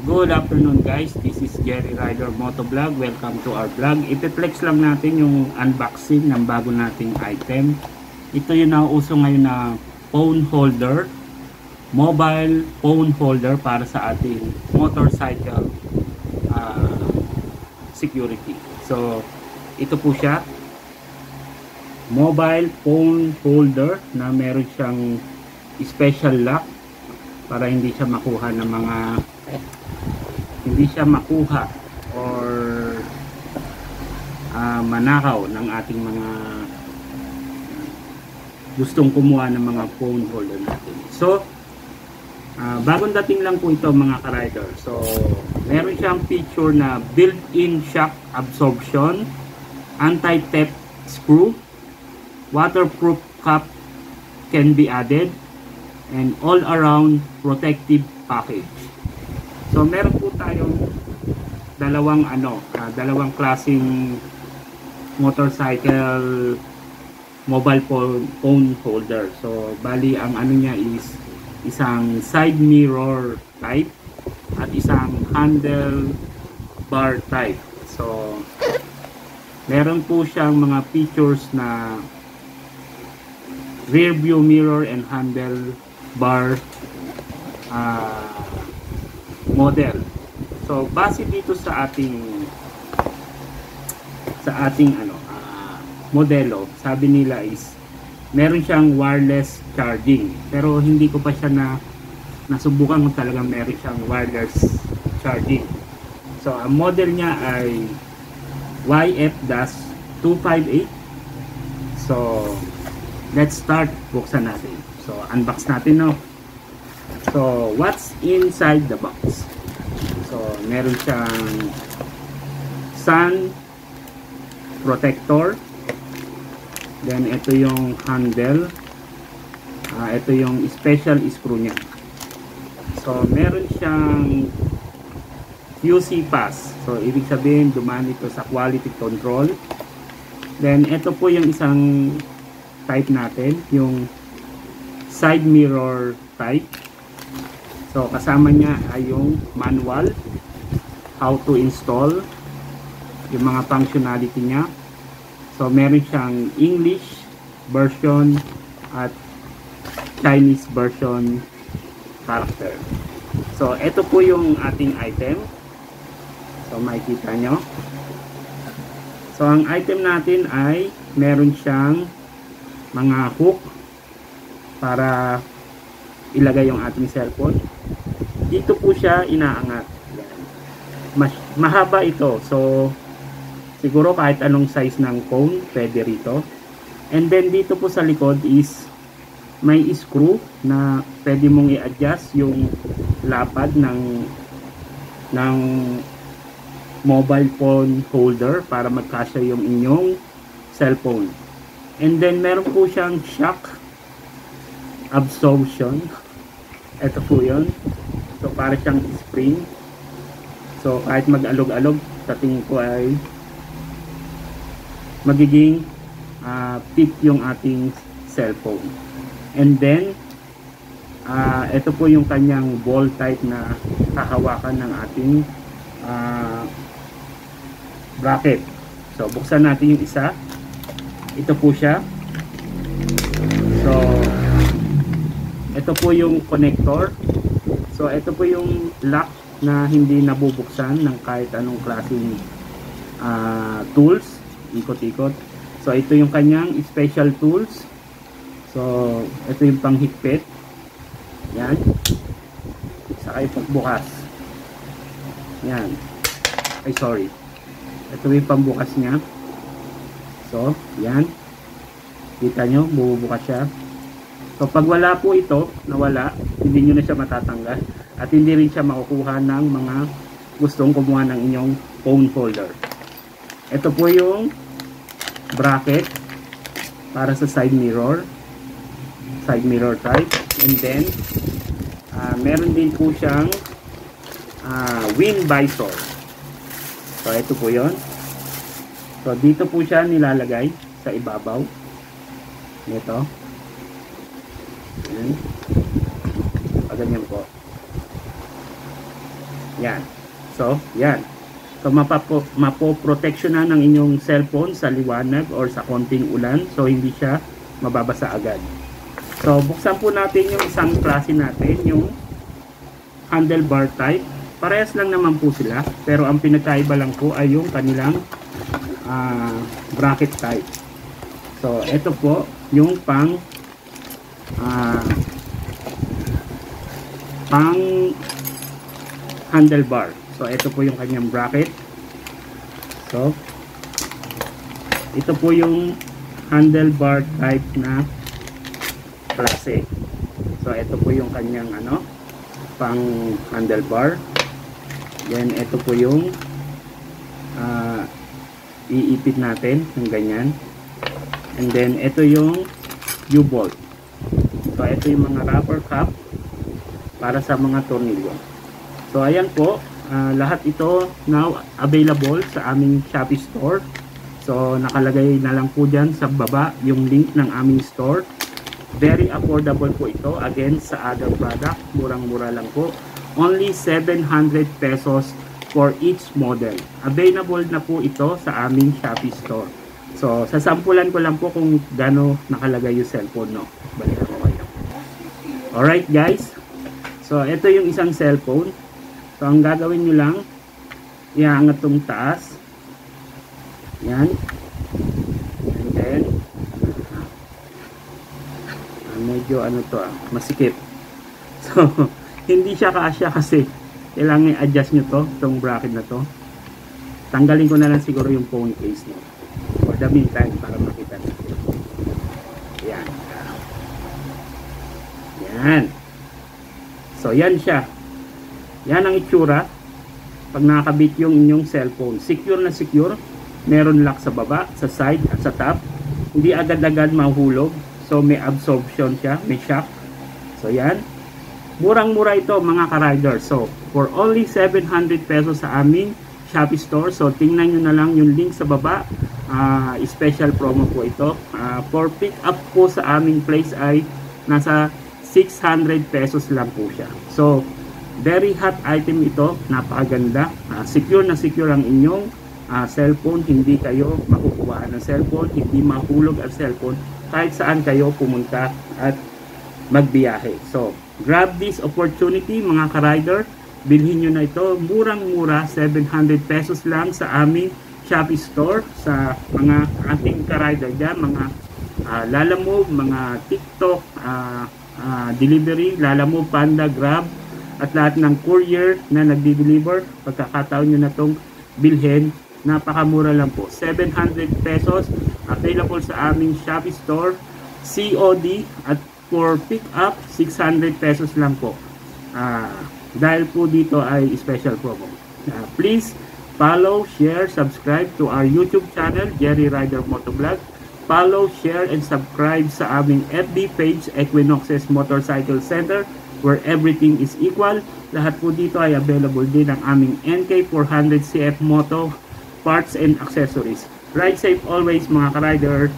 Good afternoon guys, this is Jerry Rider Motovlog. Welcome to our vlog. Ipiplex lang natin yung unboxing ng bago nating item. Ito yung nauuso ngayon na phone holder, mobile phone holder para sa ating motorcycle security. So ito po siya, mobile phone holder na meron siyang special lock para hindi siya makuha ng mga or manakaw ng ating mga gustong kumuha ng mga phone holder natin. So bagong dating lang po ito mga ka-rider. So meron siyang feature na built-in shock absorption, anti-theft screw, waterproof cap can be added, and all-around protective package. So meron po tayong dalawang klaseng motorcycle mobile phone holder. So bali ang niya is isang side mirror type at isang handle bar type. So meron po siyang mga features na rear view mirror and handle bar model. So base dito sa ating modelo, sabi nila is meron siyang wireless charging, pero hindi ko pa siya nasubukan kung talagang meron siyang wireless charging. So ang model niya ay YF-258. So let's start, buksan natin. So unbox natin, no? So what's inside the box? So meron siyang sun protector, then ito yung handle, ito yung special screw niya. So meron siyang QC pass, so ibig sabihin dumaan ito sa quality control. Then ito po yung isang type natin, yung side mirror type. So kasama niya ay yung manual, how to install, yung mga functionality niya. So meron siyang English version at Chinese version character. So ito po yung ating item. So makikita nyo. So ang item natin ay meron siyang mga hook para ilagay yung ating cellphone. Dito po siya inaangat. Mahaba ito. So siguro kahit anong size ng phone pwede rito. And then dito po sa likod is may screw na pwede mong i-adjust yung lapad ng mobile phone holder para magkasya yung inyong cellphone. And then meron po siyang shock absorption. Ito po yun. So para siyang spring. So kahit mag-alog-alog, sa tingin ko ay magiging fit yung ating cellphone. And then ito po yung kanyang ball type na kahawakan ng ating bracket. So buksan natin yung isa. Ito po siya. So ito po yung connector. So ito po yung lock na hindi nabubuksan ng kahit anong klaseng tools, ikot-ikot. So ito yung kanyang special tools. So ito yung panghigpit. Yan. Saka yung pagbukas. Yan. Ay sorry. Ito yung pambukas niya. So yan. Kita nyo, bubukas siya. So pag wala po ito, nawala, hindi nyo na siya matatanggal at hindi rin siya makukuha ng mga gustong kumuha ng inyong phone holder. Ito po yung bracket para sa side mirror type. And then meron din po siyang wind visor. So ito po yon. So dito po siya nilalagay sa ibabaw nito. Ayan. Ganyan po. Yan. So, yan. So, mapoproteksyonan ng inyong cellphone sa liwanag or sa konting ulan. So, hindi siya mababasa agad. So, buksan po natin yung isang klase natin, yung handlebar type. Parehas lang naman po sila. Pero ang pinagkaiba lang po ay yung kanilang bracket type. So, ito po yung pang handlebar. So, ito po yung kanyang bracket. So, ito po yung handlebar type na klase. So, ito po yung kanyang pang handlebar. Then, ito po yung iipit natin ng ganyan. And then, ito yung U-bolt. So, ito yung mga rubber cap para sa mga tornilyo. So, ayan po. Lahat ito now available sa aming Shopee store. So, nakalagay na lang po dyan sa baba yung link ng aming store. Very affordable po ito. Again, sa other product, murang-mura lang po. Only 700 pesos for each model. Available na po ito sa aming Shopee store. So, sasampulan ko lang po kung gaano nakalagay yung cellphone, no? Balikan ko kayo. Alright, guys. So, ito yung isang cellphone. So, ang gagawin nyo lang, iangat itong taas. Yan. And then, medyo masikip. So, hindi siya kasya kasi kailangan i-adjust nyo to, itong bracket na to. Tanggalin ko na lang siguro yung phone case nyo. For the meantime, para makita nyo. Yan. Yan. So, yan siya. Yan ang itsura pag nakakabit yung inyong cellphone. Secure na secure. Meron lock sa baba, sa side at sa top. Hindi agad-agad mahulog. So may absorption siya, may shock. So yan. Murang-mura ito mga ka-rider. So for only 700 pesos sa aming Shopee store. So tingnan nyo na lang yung link sa baba. Special promo po ito. For pick up po sa aming place ay nasa 600 pesos lang po siya. So very hot item ito, napakaganda. Secure na secure ang inyong cellphone. Hindi kayo makukuhaan ng cellphone, hindi mahulog ang cellphone kahit saan kayo pumunta at magbiyahe. So, grab this opportunity mga ka-rider. Bilhin nyo na ito. Murang-mura, 700 pesos lang sa aming Shopee store. Sa mga ating ka-rider dyan, mga Lalamove, mga TikTok, delivery, Lalamove, Panda, Grab, at lahat ng courier na nagdi-deliver, pagkakataon nyo na itong bilhin, napakamura lang po. 700 pesos, available sa aming Shopee store, COD, at for pick up, 600 pesos lang po. Dahil po dito ay special promo. Please follow, share, subscribe to our YouTube channel, Jerry Rider Motovlog. Follow, share, and subscribe sa aming FB page, Equinoxes Motorcycle Center, where everything is equal. Lahat po dito ay available din ang aming NK400 CF Moto parts and accessories. Ride safe always mga ka-rider.